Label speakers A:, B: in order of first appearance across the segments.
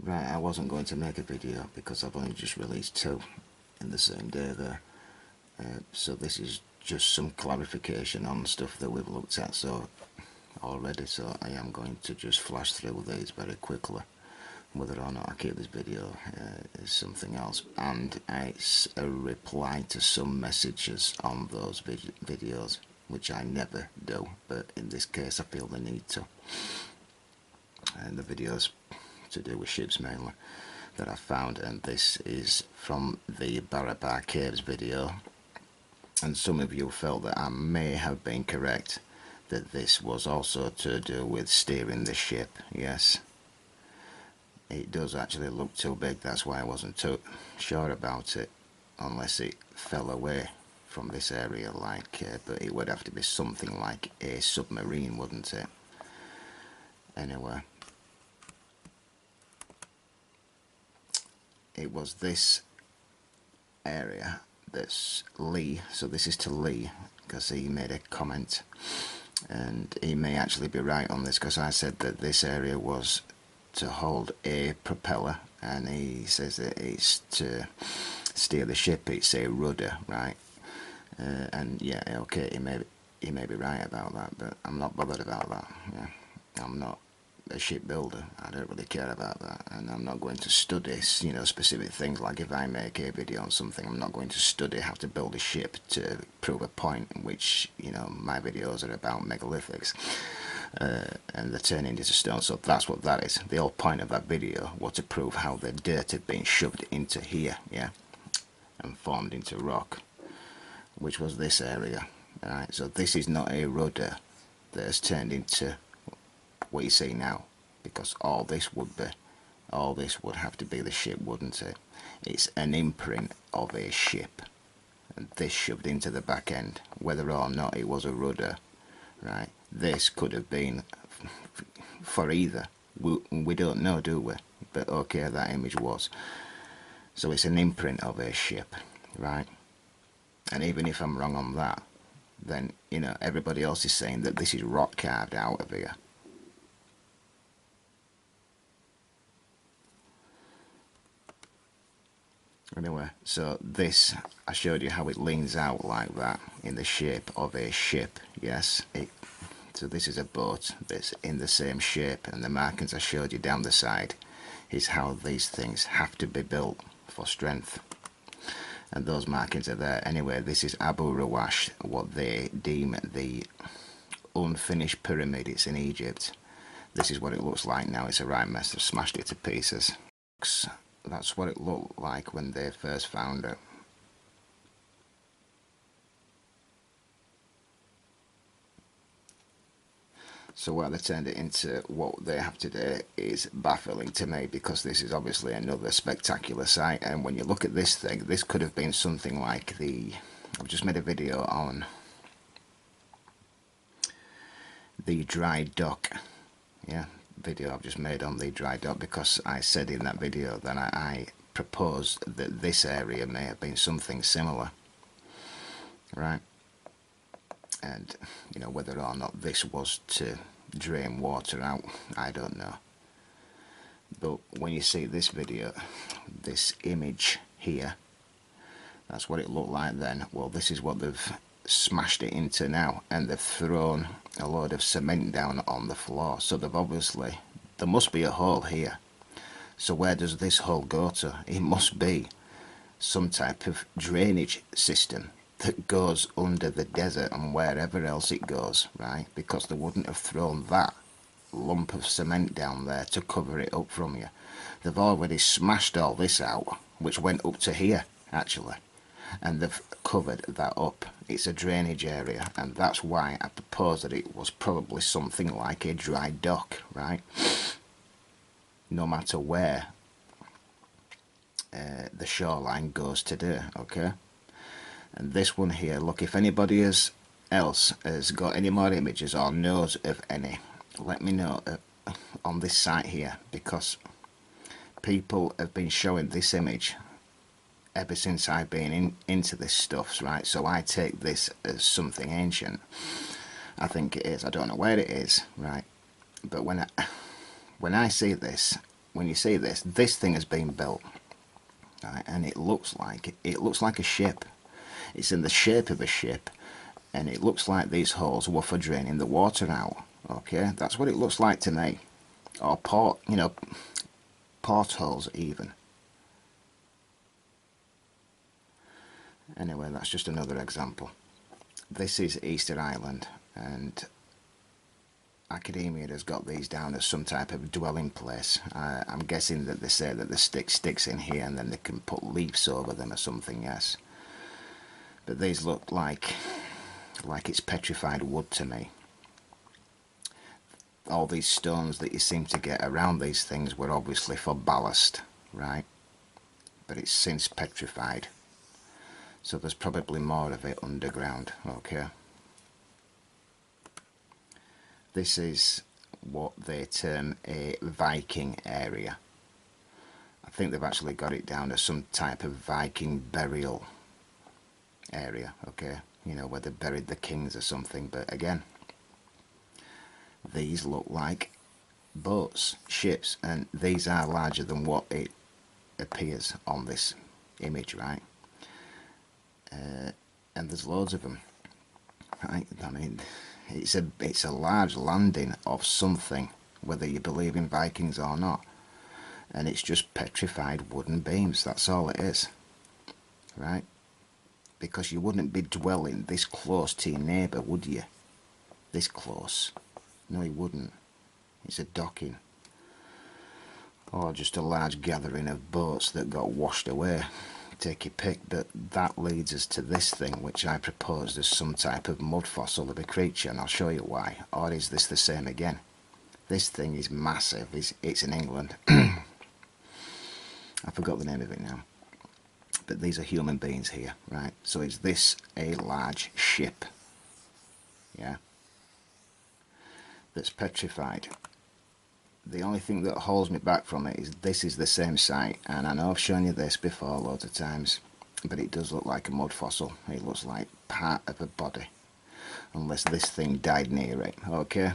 A: Right, I wasn't going to make a video because I've only just released 2 in the same day there. So this is just some clarification on stuff that we've looked at already. So I am going to just flash through these very quickly. Whether or not I keep this video is something else. And it's a reply to some messages on those videos, which I never do. But in this case I feel the need to. And the videos to do with ships mainly that I found, and this is from the Barabar Caves video, and some of you felt that I may have been correct, that this was also to do with steering the ship. Yes, it does actually look too big, that's why I wasn't too sure about it, unless it fell away from this area but it would have to be something like a submarine, wouldn't it? Anyway, it was this area that's Lee, so this is to Lee because he made a comment, and he may actually be right on this because I said that this area was to hold a propeller, and he says that it's to steer the ship, it's a rudder, right? And yeah, okay, he may be right about that, but I'm not bothered about that. Yeah, I'm not a shipbuilder, I don't really care about that, and I'm not going to study, specific things. Like if I make a video on something, I'm not going to study how to build a ship to prove a point, in which, my videos are about megalithics, and they're turning into stone, so that's what that is. The whole point of that video was to prove how the dirt had been shoved into here, yeah, and formed into rock, which was this area. Alright, so this is not a rudder that has turned into what you see now, because all this would have to be the ship, wouldn't it? It's an imprint of a ship, and this shoved into the back end, whether or not it was a rudder, right? This could have been for either, we don't know, do we? But okay, that image was. So it's an imprint of a ship, right? And even if I'm wrong on that, then everybody else is saying that this is rock carved out of here. Anyway, so this, I showed you how it leans out like that in the shape of a ship. Yes, so this is a boat that's in the same shape, and the markings I showed you down the side is how these things have to be built for strength, and those markings are there. Anyway, this is Abu Rawash, what they deem the unfinished pyramid. It's in Egypt. This is what it looks like now. It's a right mess. They've smashed it to pieces. That's what it looked like when they first found it. So why they turned it into what they have today is baffling to me, because this is obviously another spectacular site, and when you look at this thing, this could have been something like I've just made a video on the dry dock, yeah, video I've just made on the dry dock, because I said in that video that I proposed that this area may have been something similar, right? And whether or not this was to drain water out, I don't know. But when you see this video, this image here, that's what it looked like then. Well, this is what they've smashed it into now, and they've thrown a load of cement down on the floor. So there must be a hole here. So where does this hole go to? It must be some type of drainage system that goes under the desert and wherever else it goes, right? Because they wouldn't have thrown that lump of cement down there to cover it up from you. They've already smashed all this out, which went up to here actually, and they've covered that up. It's a drainage area, and that's why I propose that it was probably something like a dry dock, right? No matter where the shoreline goes today, okay? And this one here, look, if anybody else has got any more images or knows of any, let me know on this site here, because people have been showing this image ever since I've been into this stuff, right? So I take this as something ancient. I think it is. I don't know where it is, right? But when I see this, when you see this thing has been built, right? And it looks like a ship. It's in the shape of a ship, and it looks like these holes were for draining the water out. Okay, that's what it looks like to me. Or portholes even. Anyway, that's just another example. This is Easter Island, and academia has got these down as some type of dwelling place. I'm guessing that they say that the stick sticks in here and then they can put leaves over them or something, yes. But these look like it's petrified wood to me. All these stones that you seem to get around these things were obviously for ballast, right? But it's since petrified. So there's probably more of it underground, okay? This is what they term a Viking area. I think they've actually got it down as some type of Viking burial area, okay? You know, where they buried the kings or something. But again, these look like boats, ships, and these are larger than what it appears on this image, right? And there's loads of them, right? I mean, it's a large landing of something, whether you believe in Vikings or not, and it's just petrified wooden beams. That's all it is, right? Because you wouldn't be dwelling this close to your neighbour, would you? This close? No, you wouldn't. It's a docking, or just a large gathering of boats that got washed away. Take your pick. But that leads us to this thing, which I proposed as some type of mud fossil of a creature, and I'll show you why. Or is this the same again? This thing is massive. It's in England. I forgot the name of it now. But these are human beings here, right? So is this a large ship? Yeah. That's petrified. The only thing that holds me back from it is this is the same site, and I know I've shown you this before loads of times, but it does look like a mud fossil. It looks like part of a body, unless this thing died near it, okay?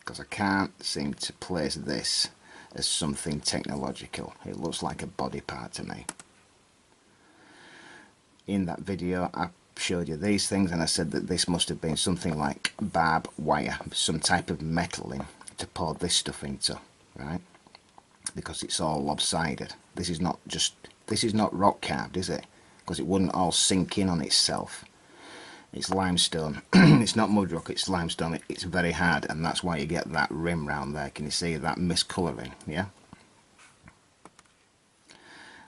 A: Because I can't seem to place this as something technological. It looks like a body part to me. In that video I showed you these things, and I said that this must have been something like barbed wire, some type of metaling to pour this stuff into, right? Because it's all lopsided. This is not rock carved, is it? Because it wouldn't all sink in on itself. It's limestone. It's not mud rock, it's limestone. It's very hard, and that's why you get that rim round there. Can you see that miscolouring? Yeah.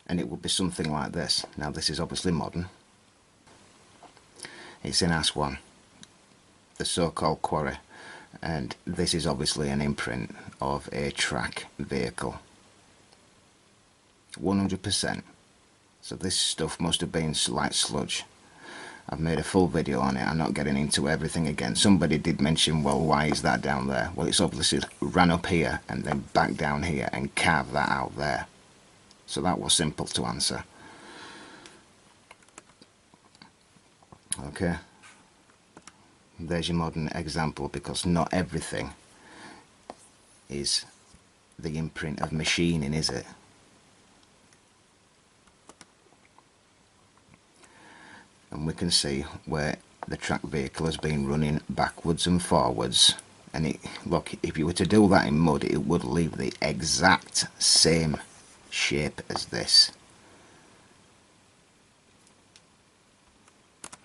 A: And it would be something like this. Now this is obviously modern. It's in Aswan, the so-called quarry, and this is obviously an imprint of a track vehicle. 100%. So this stuff must have been like sludge. I've made a full video on it. I'm not getting into everything again. Somebody did mention, well, why is that down there? Well, it's obviously ran up here and then back down here and carved that out there. So that was simple to answer. Okay. There's your modern example, because not everything is the imprint of machining, is it? And we can see where the track vehicle has been running backwards and forwards, and look, if you were to do that in mud, it would leave the exact same shape as this.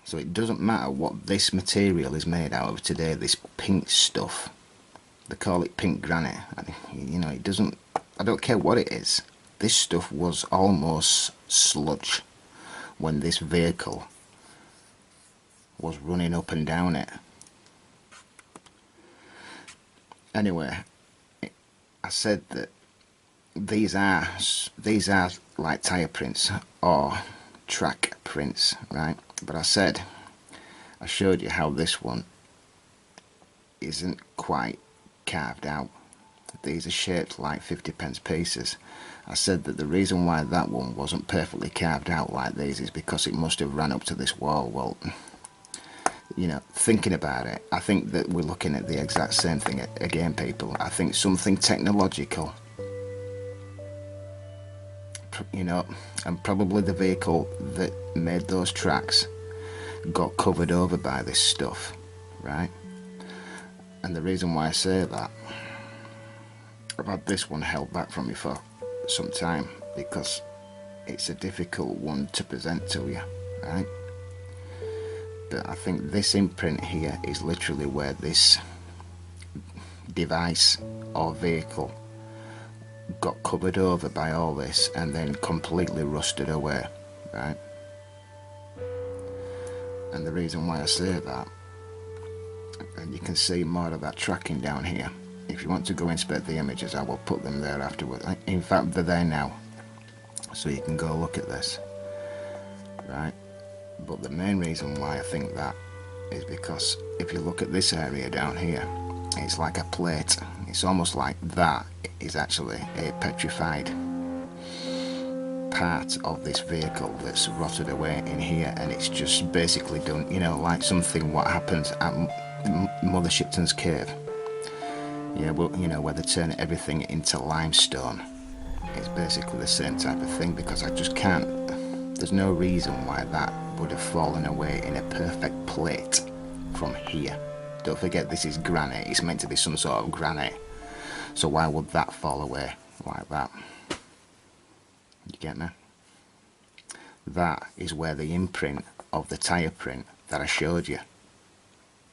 A: So it doesn't matter what this material is made out of today, this pink stuff. They call it pink granite. You know, it doesn't, I don't care what it is. This stuff was almost sludge when this vehicle was running up and down it. Anyway, I said that these are like tire prints or track prints, right? But I showed you how this one isn't quite carved out. These are shaped like 50p pieces. I said that the reason why that one wasn't perfectly carved out like these is because it must have ran up to this wall. Well, you know, thinking about it, I think that we're looking at the exact same thing again, people. I think something technological you know, and probably the vehicle that made those tracks got covered over by this stuff, right? And the reason why I say that, I've had this one held back from me for some time because it's a difficult one to present to you, right? But I think this imprint here is literally where this device or vehicle got covered over by all this and then completely rusted away, right? And the reason why I say that, and you can see more of that tracking down here. If you want to go inspect the images, I will put them there afterwards. In fact, they're there now, so you can go look at this, right? But the main reason why I think that is because if you look at this area down here, it's like a plate. It's almost like that is actually a petrified part of this vehicle that's rotted away in here, and it's just basically done, you know, like something what happens at Mother Shipton's Cave. Yeah, well, you know, where they turn everything into limestone. It's basically the same type of thing, because I just can't, there's no reason why that would have fallen away in a perfect plate from here. Don't forget, this is granite. It's meant to be some sort of granite. So why would that fall away like that? You get me? That is where the imprint of the tyre print that I showed you,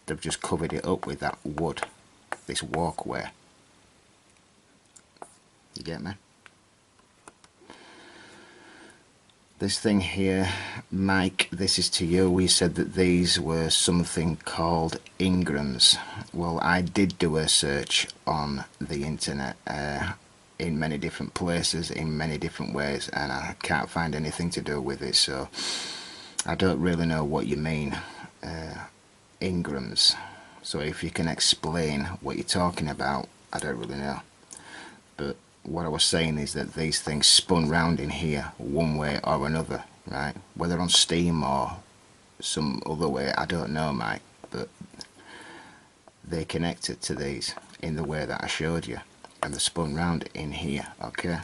A: they've just covered it up with that wood, this walkway. You get me? This thing here, Mike, this is to you. We said that these were something called ingrams. Well, I did do a search on the internet in many different places, in many different ways, and I can't find anything to do with it, so I don't really know what you mean, ingrams. So if you can explain what you're talking about, I don't really know. But what I was saying is that these things spun round in here one way or another, right? Whether on steam or some other way, I don't know, Mike, but they connected to these in the way that I showed you, and they spun round in here, okay?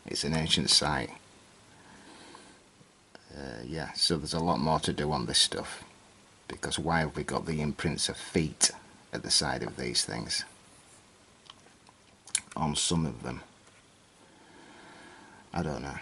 A: It's an ancient site. Yeah, so there's a lot more to do on this stuff, because why have we got the imprints of feet at the side of these things? On some of them. I don't know.